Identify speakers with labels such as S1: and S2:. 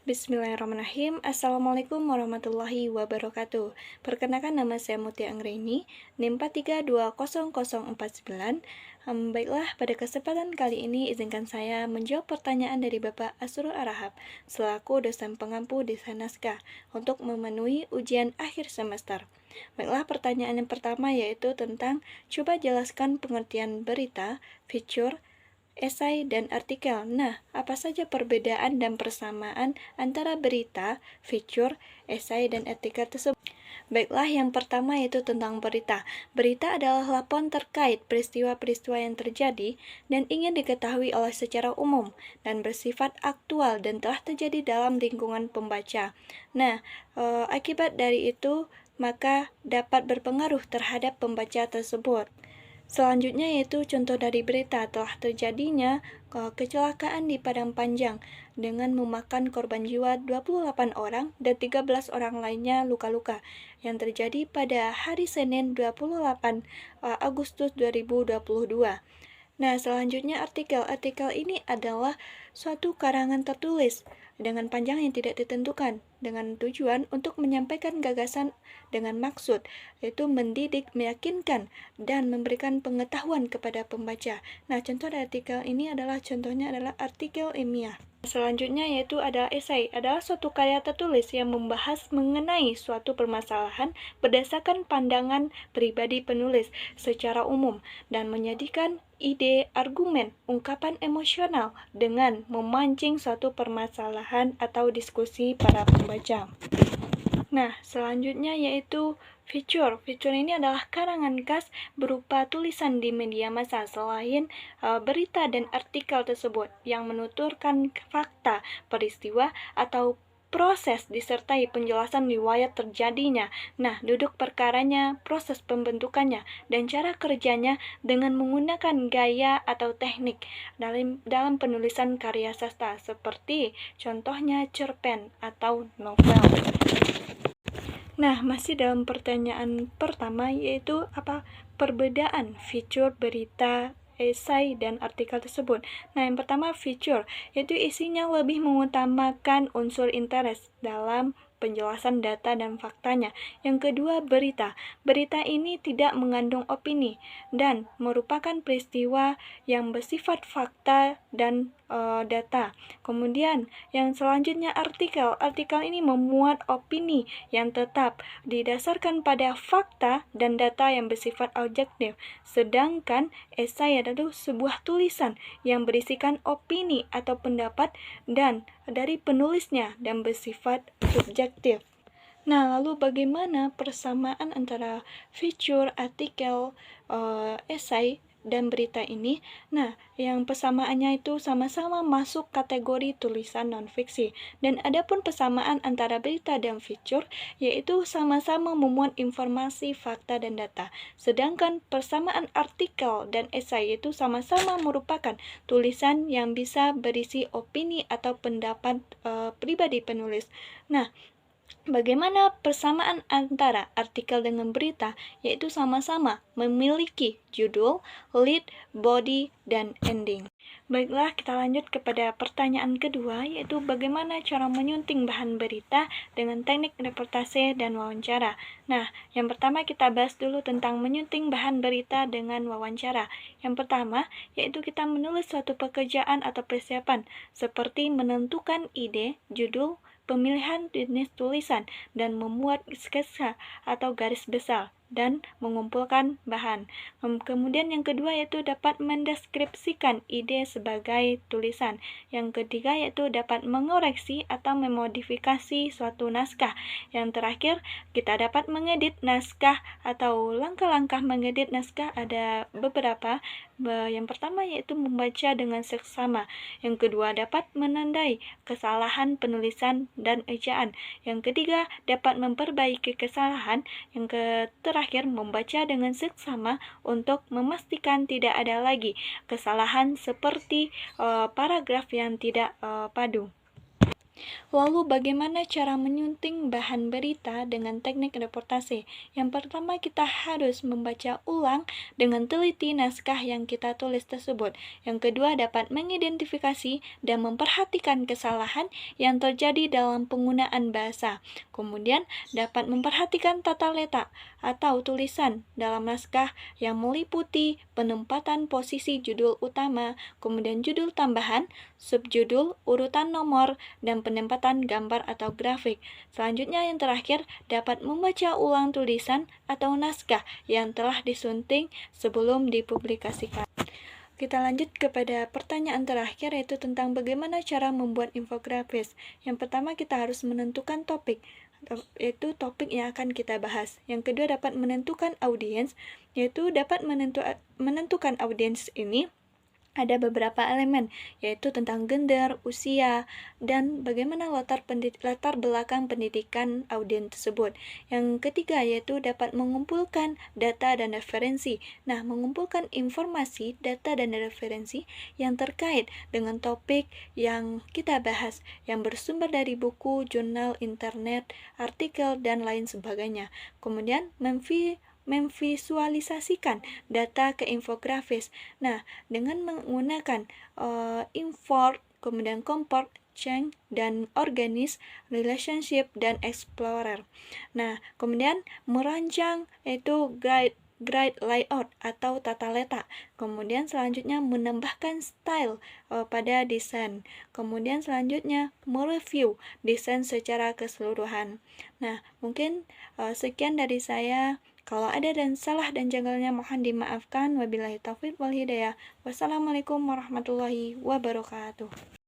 S1: Bismillahirrahmanirrahim. Assalamualaikum warahmatullahi wabarakatuh. Perkenalkan, nama saya Mutia Anggreni, NIM 43200049. Baiklah, pada kesempatan kali ini izinkan saya menjawab pertanyaan dari Bapak Asrul Arahab selaku dosen pengampu desain naskah untuk memenuhi ujian akhir semester. Baiklah, pertanyaan yang pertama yaitu tentang coba jelaskan pengertian berita, feature, esai, dan artikel. Nah, apa saja perbedaan dan persamaan antara berita, feature, esai, dan artikel tersebut? Baiklah, yang pertama yaitu tentang berita. Berita adalah laporan terkait peristiwa-peristiwa yang terjadi dan ingin diketahui oleh secara umum dan bersifat aktual dan telah terjadi dalam lingkungan pembaca. Nah, akibat dari itu maka dapat berpengaruh terhadap pembaca tersebut. Selanjutnya yaitu contoh dari berita telah terjadinya kecelakaan di Padang Panjang dengan memakan korban jiwa 28 orang dan 13 orang lainnya luka-luka yang terjadi pada hari Senin 28 Agustus 2022. Nah, selanjutnya artikel. Artikel ini adalah suatu karangan tertulis dengan panjang yang tidak ditentukan dengan tujuan untuk menyampaikan gagasan dengan maksud yaitu mendidik, meyakinkan, dan memberikan pengetahuan kepada pembaca. Nah, contoh dari artikel ini adalah artikel ilmiah. Selanjutnya yaitu adalah esai, adalah suatu karya tertulis yang membahas mengenai suatu permasalahan berdasarkan pandangan pribadi penulis secara umum dan menyajikan ide, argumen, ungkapan emosional dengan memancing suatu permasalahan atau diskusi para pembaca. Nah, selanjutnya yaitu feature. Feature ini adalah karangan khas berupa tulisan di media massa selain berita dan artikel tersebut yang menuturkan fakta, peristiwa, atau proses disertai penjelasan riwayat terjadinya. Nah, duduk perkaranya, proses pembentukannya, dan cara kerjanya dengan menggunakan gaya atau teknik dalam penulisan karya sastra seperti contohnya cerpen atau novel. Nah, masih dalam pertanyaan pertama yaitu apa perbedaan feature, berita, esai, dan artikel tersebut. Nah, yang pertama feature, yaitu isinya lebih mengutamakan unsur interest dalam penjelasan data dan faktanya. Yang kedua berita. Berita ini tidak mengandung opini dan merupakan peristiwa yang bersifat fakta dan data. Kemudian yang selanjutnya artikel. Artikel ini memuat opini yang tetap didasarkan pada fakta dan data yang bersifat objektif. Sedangkan esai adalah sebuah tulisan yang berisikan opini atau pendapat dan dari penulisnya dan bersifat subjektif. Nah, lalu bagaimana persamaan antara feature, artikel, esai, dan berita ini? Nah, yang persamaannya itu sama-sama masuk kategori tulisan non-fiksi. Dan adapun persamaan antara berita dan feature, yaitu sama-sama memuat informasi, fakta, dan data. Sedangkan persamaan artikel dan esai itu sama-sama merupakan tulisan yang bisa berisi opini atau pendapat pribadi penulis. Nah, bagaimana persamaan antara artikel dengan berita? Yaitu sama-sama memiliki judul, lead, body, dan ending. Baiklah, kita lanjut kepada pertanyaan kedua, yaitu bagaimana cara menyunting bahan berita dengan teknik reportase dan wawancara. Nah, yang pertama kita bahas dulu tentang menyunting bahan berita dengan wawancara. Yang pertama, yaitu kita menulis suatu pekerjaan atau persiapan, seperti menentukan ide, judul, pemilihan jenis tulisan, dan memuat sketsa atau garis besar dan mengumpulkan bahan. Kemudian yang kedua yaitu dapat mendeskripsikan ide sebagai tulisan. Yang ketiga yaitu dapat mengoreksi atau memodifikasi suatu naskah. Yang terakhir kita dapat mengedit naskah atau langkah-langkah mengedit naskah ada beberapa. Yang pertama yaitu membaca dengan seksama. Yang kedua dapat menandai kesalahan penulisan dan ejaan. Yang ketiga dapat memperbaiki kesalahan. Yang terakhir membaca dengan seksama untuk memastikan tidak ada lagi kesalahan seperti paragraf yang tidak padu. Lalu bagaimana cara menyunting bahan berita dengan teknik reportase? Yang pertama kita harus membaca ulang dengan teliti naskah yang kita tulis tersebut. Yang kedua dapat mengidentifikasi dan memperhatikan kesalahan yang terjadi dalam penggunaan bahasa. Kemudian dapat memperhatikan tata letak atau tulisan dalam naskah yang meliputi penempatan posisi judul utama, kemudian judul tambahan, subjudul, urutan nomor, dan penempatan gambar atau grafik. Selanjutnya yang terakhir, dapat membaca ulang tulisan atau naskah yang telah disunting sebelum dipublikasikan. Kita lanjut kepada pertanyaan terakhir, yaitu tentang bagaimana cara membuat infografis. Yang pertama kita harus menentukan topik, yaitu topik yang akan kita bahas. Yang kedua dapat menentukan audiens, yaitu dapat menentukan audiens ini ada beberapa elemen, yaitu tentang gender, usia, dan bagaimana latar belakang pendidikan audiens tersebut. Yang ketiga yaitu dapat mengumpulkan data dan referensi. Nah, mengumpulkan informasi, data, dan referensi yang terkait dengan topik yang kita bahas, yang bersumber dari buku, jurnal, internet, artikel, dan lain sebagainya. Kemudian memvisualisasikan data ke infografis. Nah, dengan menggunakan import, kemudian comport, change, dan organize, relationship, dan explorer. Nah, kemudian merancang yaitu grid layout atau tata letak. Kemudian selanjutnya menambahkan style pada desain. Kemudian selanjutnya mereview desain secara keseluruhan. Nah, mungkin sekian dari saya. Kalau ada dan salah dan janggalnya mohon dimaafkan. Wabillahi taufiq wal hidayah. Wassalamualaikum warahmatullahi wabarakatuh.